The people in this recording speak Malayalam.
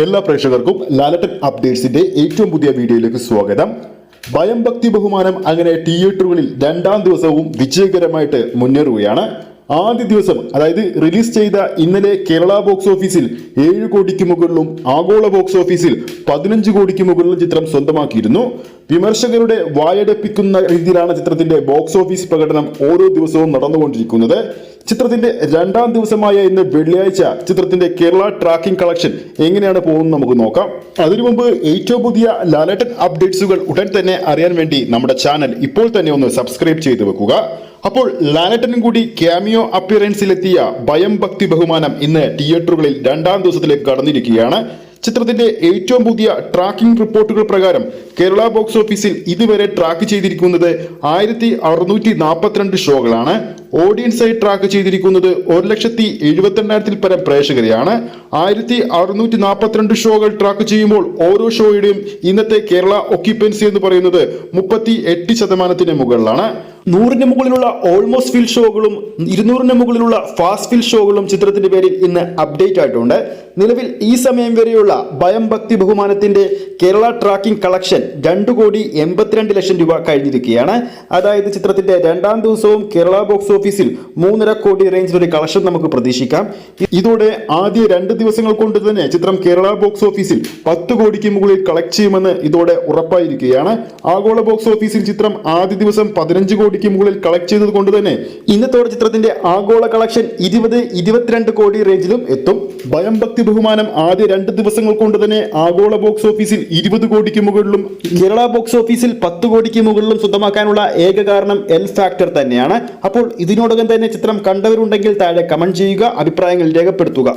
എല്ലാ പ്രേക്ഷകർക്കും ലാലട്ടൻ അപ്ഡേറ്റ്സിന്റെ ഏറ്റവും പുതിയ വീഡിയോയിലേക്ക് സ്വാഗതം. ഭയം ഭക്തി ബഹുമാനം അങ്ങനെ തിയേറ്ററുകളിൽ രണ്ടാം ദിവസവും വിജയകരമായിട്ട് മുന്നേറുകയാണ്. ആദ്യ ദിവസം അതായത് റിലീസ് ചെയ്ത ഇന്നലെ കേരള ബോക്സ് ഓഫീസിൽ 7 കോടിക്ക് മുകളിലും ആഗോള ബോക്സ് ഓഫീസിൽ 15 കോടിക്ക് മുകളിലും ചിത്രം സ്വന്തമാക്കിയിരുന്നു. വിമർശകരുടെ വായടപ്പിക്കുന്ന രീതിയിലാണ് ചിത്രത്തിന്റെ ബോക്സ് ഓഫീസ് പ്രകടനം ഓരോ ദിവസവും നടന്നുകൊണ്ടിരിക്കുന്നത്. ചിത്രത്തിന്റെ രണ്ടാം ദിവസമായ ഇന്ന് വെള്ളിയാഴ്ച ചിത്രത്തിന്റെ കേരള ട്രാക്കിംഗ് കളക്ഷൻ എങ്ങനെയാണ് പോകുന്നത് നമുക്ക് നോക്കാം. അതിനു മുമ്പ് ഏറ്റവും പുതിയ ലാലട്ടൻ അപ്ഡേറ്റ്സുകൾ ഉടൻ തന്നെ അറിയാൻ വേണ്ടി നമ്മുടെ ചാനൽ ഇപ്പോൾ തന്നെ ഒന്ന് സബ്സ്ക്രൈബ് ചെയ്തു വെക്കുക. അപ്പോൾ ലാലട്ടനും കൂടി ക്യാമിയോ അപ്പിയറൻസിലെത്തിയ ഭയം ഭക്തി ബഹുമാനം ഇന്ന് തിയേറ്ററുകളിൽ രണ്ടാം ദിവസത്തിലേക്ക് കടന്നിരിക്കുകയാണ്. ചിത്രത്തിന്റെ ഏറ്റവും പുതിയ ട്രാക്കിംഗ് റിപ്പോർട്ടുകൾ പ്രകാരം കേരള ബോക്സ് ഓഫീസിൽ ഇതുവരെ ട്രാക്ക് ചെയ്തിരിക്കുന്നത് 1642 ഷോകളാണ്. ഓഡിയൻസായി ട്രാക്ക് ചെയ്തിരിക്കുന്നത് 1,72,000 പരം പ്രേക്ഷകരെയാണ്. 1642 ഷോകൾ ട്രാക്ക് ചെയ്യുമ്പോൾ ഓരോ ഷോയുടെയും ഇന്നത്തെ കേരള ഒക്യുപ്പൻസി എന്ന് പറയുന്നത് 38% മുകളിലാണ്. 100-ന് മുകളിലുള്ള ഓൾമോസ്റ്റ് ഫിൽ ഷോകളും 200-ന് മുകളിലുള്ള ഫാസ്റ്റ് ഫിൽ ഷോകളും ചിത്രത്തിന്റെ പേരിൽ ഇന്ന് അപ്ഡേറ്റ് ആയിട്ടുണ്ട്. നിലവിൽ ഈ സമയം വരെയുള്ള ഭയം ഭക്തി ബഹുമാനത്തിന്റെ കേരള ട്രാക്കിംഗ് കളക്ഷൻ 2,82,00,000 രൂപ കഴിഞ്ഞിരിക്കുകയാണ്. അതായത് ചിത്രത്തിന്റെ രണ്ടാം ദിവസവും കേരള ബോക്സ് ഓഫീസിൽ 3.5 കോടി റേഞ്ചിൽ ഒരു കളക്ഷൻ നമുക്ക് പ്രതീക്ഷിക്കാം. ഇതോടെ ആദ്യ 2 ദിവസങ്ങൾ കൊണ്ട് തന്നെ ചിത്രം കേരള ബോക്സ് ഓഫീസിൽ 10 കോടിക്ക് മുകളിൽ കളക്ട് ചെയ്യുമെന്ന് ഇതോടെ ഉറപ്പായിരിക്കുകയാണ്. ആഗോള ബോക്സ് ഓഫീസിൽ ചിത്രം ആദ്യ ദിവസം 15 കോടിക്ക് മുകളിൽ കളക്ട് ചെയ്തത് കൊണ്ട് തന്നെ ഇന്നത്തോടെ ചിത്രത്തിന്റെ ആഗോള കളക്ഷൻ 20-22 കോടി റേഞ്ചിലും എത്തും. ഭയം ഭക്തി ബഹുമാനം ആദ്യ 2 ദിവസങ്ങൾ കൊണ്ട് തന്നെ ആഗോള ബോക്സ് ഓഫീസിൽ 20 കോടിക്ക് മുകളിലും കേരള ബോക്സ് ഓഫീസിൽ 10 കോടിക്ക് മുകളിലും സ്വന്തമാക്കാനുള്ള ഏക കാരണം എൽ ഫാക്ടർ തന്നെയാണ്. അപ്പോൾ ഇതിനോടകം തന്നെ ചിത്രം കണ്ടവരുണ്ടെങ്കിൽ താഴെ കമന്റ് ചെയ്യുക, അഭിപ്രായങ്ങൾ രേഖപ്പെടുത്തുക.